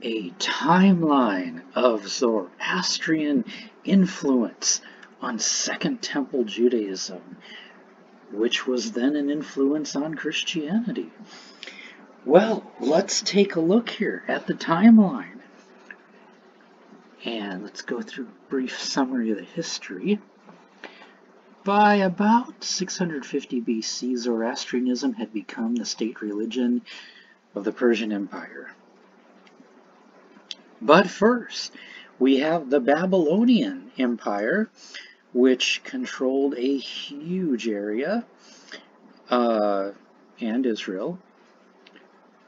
a timeline of Zoroastrian influence on Second Temple Judaism, which was then an influence on Christianity. Well, let's take a look here at the timeline. And let's go through a brief summary of the history. By about 650 BC, Zoroastrianism had become the state religion of the Persian Empire. But first, we have the Babylonian Empire, which controlled a huge area, and Israel.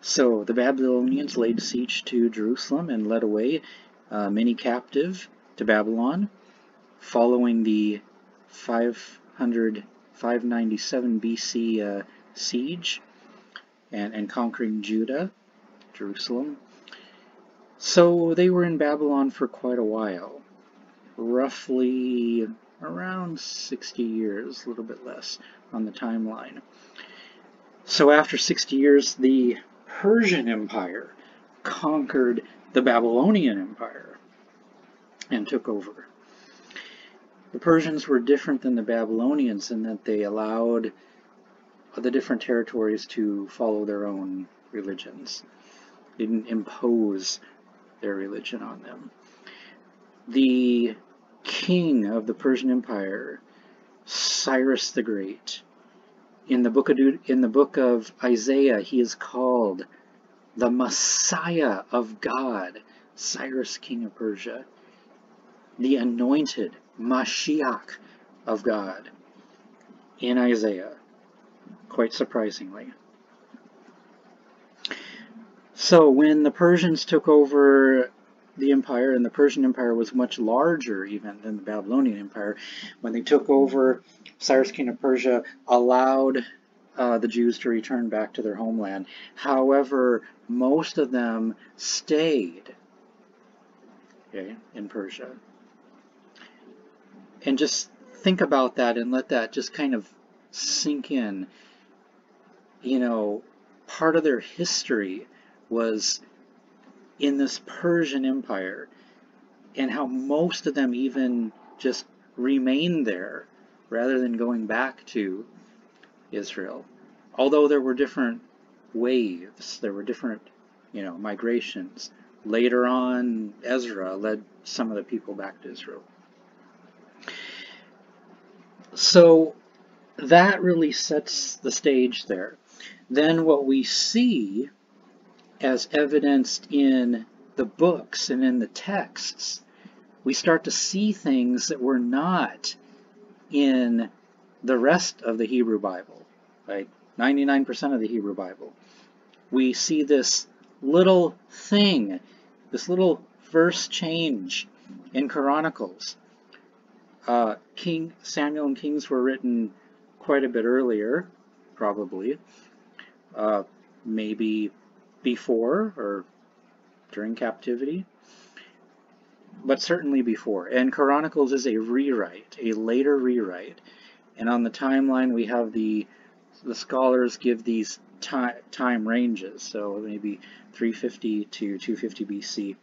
So the Babylonians laid siege to Jerusalem and led away many captive to Babylon, following the 597 BC siege and conquering Judah, Jerusalem. So they were in Babylon for quite a while, roughly around 60 years, a little bit less on the timeline. So after 60 years, the Persian Empire conquered the Babylonian Empire and took over. The Persians were different than the Babylonians in that they allowed the different territories to follow their own religions. They didn't impose their religion on them. The king of the Persian Empire, Cyrus the Great, in the book of Isaiah, he is called the Messiah of God, Cyrus, king of Persia, the anointed Mashiach of God in Isaiah, quite surprisingly. So when the Persians took over the empire, and the Persian Empire was much larger even than the Babylonian Empire, when they took over, Cyrus, king of Persia, allowed the Jews to return back to their homeland. However, most of them stayed in Persia. And just think about that and let that just kind of sink in. You know, part of their history was in this Persian Empire, and how most of them even just remained there rather than going back to Israel. Although there were different waves, there were different, migrations. Later on, Ezra led some of the people back to Israel. So that really sets the stage there. Then what we see, as evidenced in the books and in the texts, we start to see things that were not in the rest of the Hebrew Bible, like 99% of the Hebrew Bible. We see this little thing, this little verse change in Chronicles. King Samuel and Kings were written quite a bit earlier, probably, maybe before or during captivity, but certainly before. And Chronicles is a rewrite, a later rewrite. And on the timeline, we have the scholars give these time ranges, so maybe 350 to 250 BC.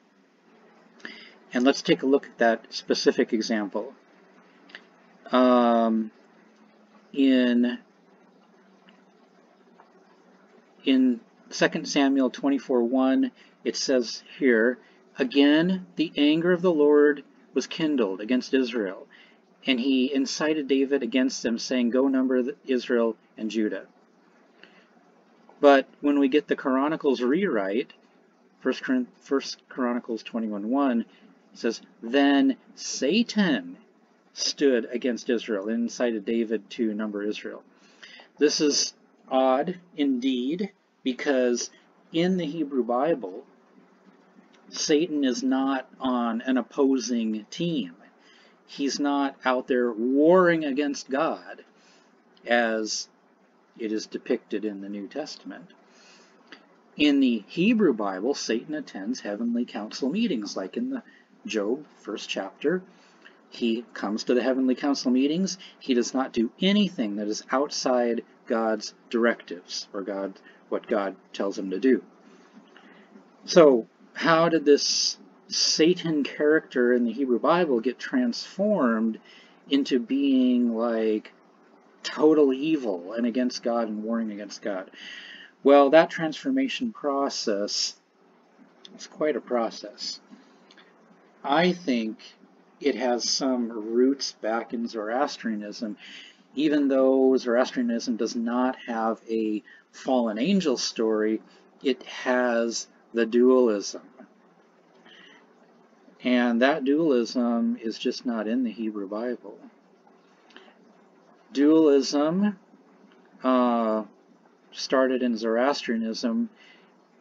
And let's take a look at that specific example. In 2 Samuel 24:1, it says here, "Again the anger of the Lord was kindled against Israel, and he incited David against them, saying, 'Go number Israel and Judah.'" But when we get the Chronicles rewrite, 1 Chronicles 21:1, it says, "Then Satan stood against Israel and incited David to number Israel." This is odd indeed, because in the Hebrew Bible, Satan is not on an opposing team. He's not out there warring against God as it is depicted in the New Testament. In the Hebrew Bible, Satan attends heavenly council meetings, like in the Job 1st chapter. He comes to the heavenly council meetings. He does not do anything that is outside God's directives or what God tells him to do. So how did this Satan character in the Hebrew Bible get transformed into being like total evil and against God and warring against God? Well, that transformation process is quite a process. I think it has some roots back in Zoroastrianism, even though Zoroastrianism does not have a fallen angel story. It has the dualism. And that dualism is just not in the Hebrew Bible. Dualism, started in Zoroastrianism,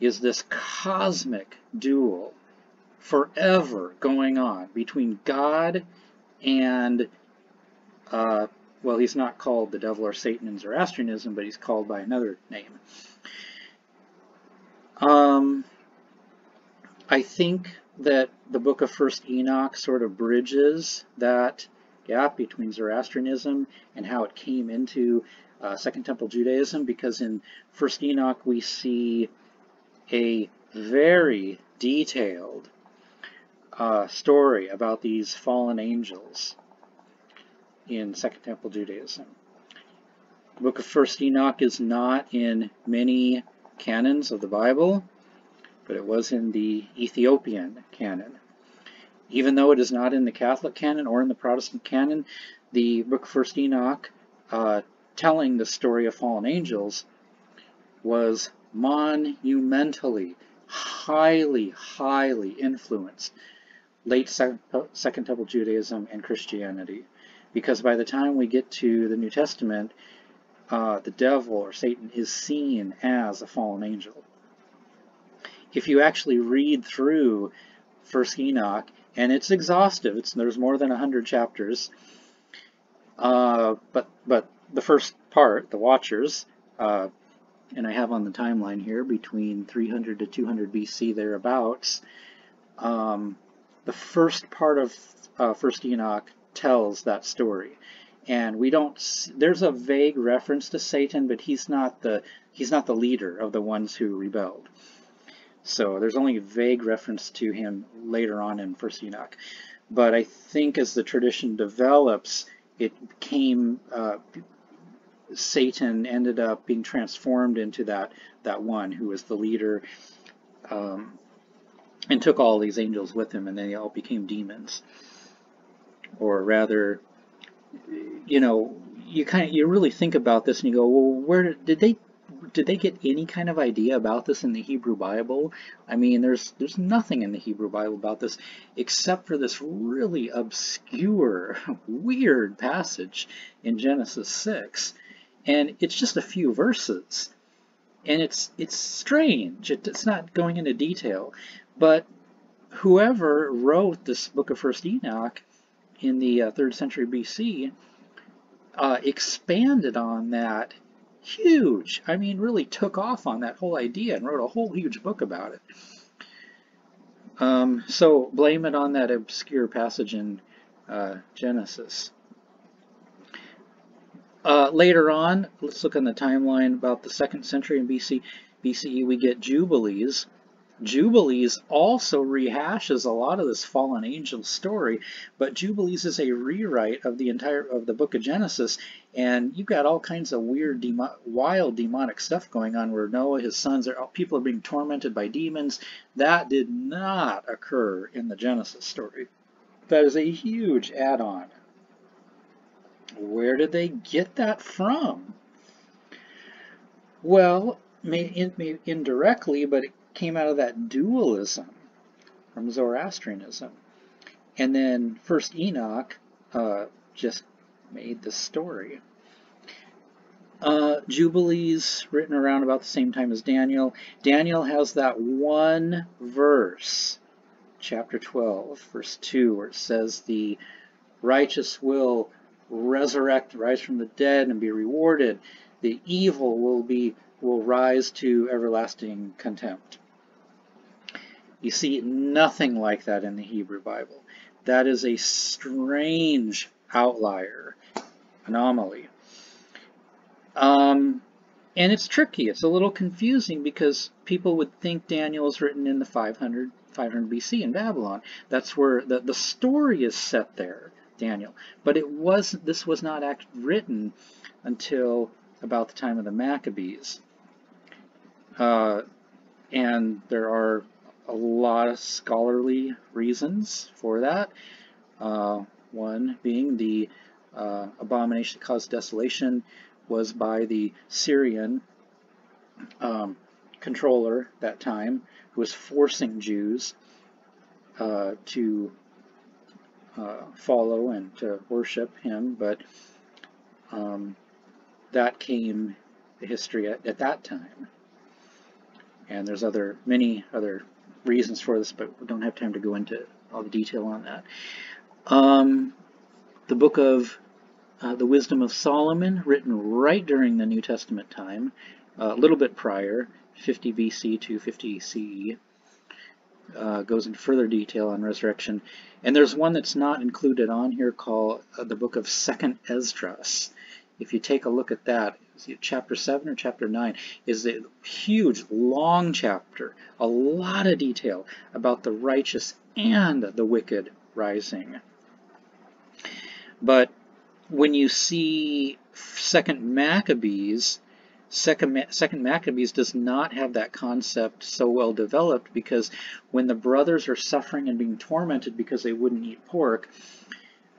is this cosmic duel forever going on between God and, well, he's not called the devil or Satan in Zoroastrianism, but he's called by another name. I think that the book of First Enoch sort of bridges that gap between Zoroastrianism and how it came into Second Temple Judaism, because in First Enoch we see a very detailed story about these fallen angels in Second Temple Judaism. The book of First Enoch is not in many canons of the Bible, but it was in the Ethiopian canon. Even though it is not in the Catholic canon or in the Protestant canon, the book of First Enoch, telling the story of fallen angels, was monumentally, highly influenced late Second Temple Judaism and Christianity. Because by the time we get to the New Testament, the devil or Satan is seen as a fallen angel. If you actually read through First Enoch, and it's exhaustive, there's more than 100 chapters, but the first part, the Watchers, and I have on the timeline here between 300 to 200 BC thereabouts, the first part of First Enoch tells that story. And we don't, there's a vague reference to Satan, but he's not the leader of the ones who rebelled. So there's only a vague reference to him later on in First Enoch. But I think as the tradition develops, it became, Satan ended up being transformed into that one who was the leader, and took all these angels with him, and they all became demons. Or rather, you know, you really think about this and you go, well, where did they get any kind of idea about this in the Hebrew Bible? I mean, there's nothing in the Hebrew Bible about this except for this really obscure, weird passage in Genesis 6. And it's just a few verses. And it's strange. It's not going into detail. But whoever wrote this book of First Enoch in the 3rd century BC expanded on that huge, I mean, really took off on that whole idea and wrote a whole huge book about it. So blame it on that obscure passage in Genesis. Later on, let's look on the timeline about the 2nd century in BCE, we get Jubilees. Jubilees also rehashes a lot of this fallen angel story, but Jubilees is a rewrite of the book of Genesis, and you've got all kinds of weird, wild demonic stuff going on where Noah, his sons, people are being tormented by demons. That did not occur in the Genesis story. That is a huge add-on. Where did they get that from? Well, maybe indirectly, but it came out of that dualism from Zoroastrianism. And then First Enoch just made the story. Jubilees, written around about the same time as Daniel. Daniel has that one verse, chapter 12, verse 2, where it says the righteous will resurrect, rise from the dead, and be rewarded. The evil will rise to everlasting contempt. You see nothing like that in the Hebrew Bible. That is a strange outlier, anomaly. And it's tricky. It's a little confusing because people would think Daniel is written in the 500 500 BC in Babylon. That's where the story is set there, Daniel. But this was not written until about the time of the Maccabees. And there are a lot of scholarly reasons for that. One being the abomination that caused desolation was by the Syrian controller at that time, who was forcing Jews to follow and to worship him, but that came to history at that time. And there's many other reasons for this, but we don't have time to go into all the detail on that. The book of the Wisdom of Solomon, written right during the New Testament time, a little bit prior, 50 BC to 50 CE, goes into further detail on resurrection. And there's one that's not included on here called the book of Second Esdras. If you take a look at that, chapter 7 or chapter 9 is a huge, long chapter, a lot of detail about the righteous and the wicked rising. But when you see Second Maccabees does not have that concept so well developed, because when the brothers are suffering and being tormented because they wouldn't eat pork,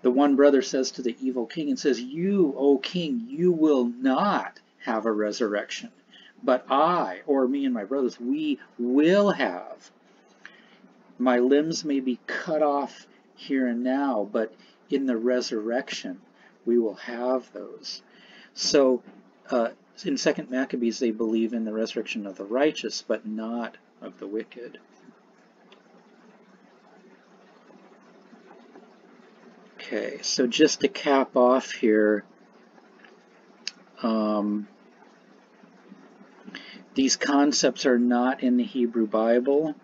the one brother says to the evil king and says, "You, O king, you will not have a resurrection, but I, or me and my brothers, we will have. My limbs may be cut off here and now, but in the resurrection we will have those." So in Second Maccabees they believe in the resurrection of the righteous, but not of the wicked. Okay, so just to cap off here, these concepts are not in the Hebrew Bible.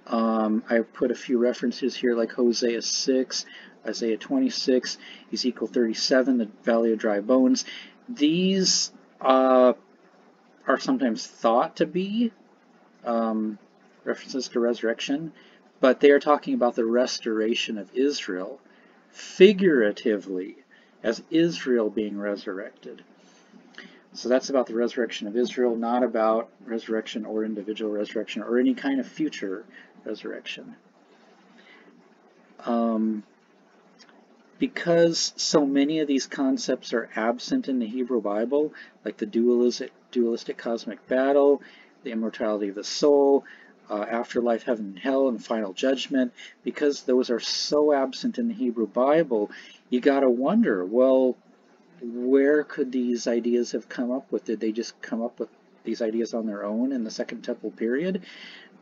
I put a few references here, like Hosea 6, Isaiah 26, Ezekiel 37, the Valley of Dry Bones. These are sometimes thought to be references to resurrection, but they are talking about the restoration of Israel, figuratively, as Israel being resurrected. So that's about the resurrection of Israel, not about resurrection or individual resurrection or any kind of future resurrection. Because so many of these concepts are absent in the Hebrew Bible, like the dualistic cosmic battle, the immortality of the soul, afterlife, heaven and hell, and final judgment, because those are so absent in the Hebrew Bible, you got to wonder, well, where could these ideas have come up with? Did they just come up with these ideas on their own in the Second Temple period?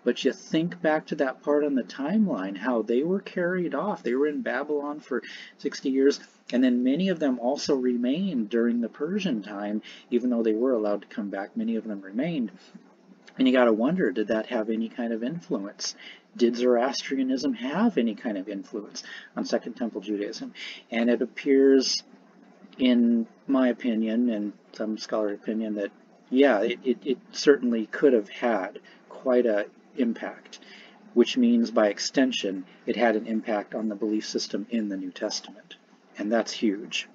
But you think back to that part on the timeline, how they were carried off. They were in Babylon for 60 years, and then many of them also remained during the Persian time, even though they were allowed to come back. Many of them remained. And you got to wonder, did that have any kind of influence? Did Zoroastrianism have any kind of influence on Second Temple Judaism? And it appears, in my opinion, and some scholarly opinion, that yeah, it certainly could have had quite an impact, which means by extension it had an impact on the belief system in the New Testament, and that's huge.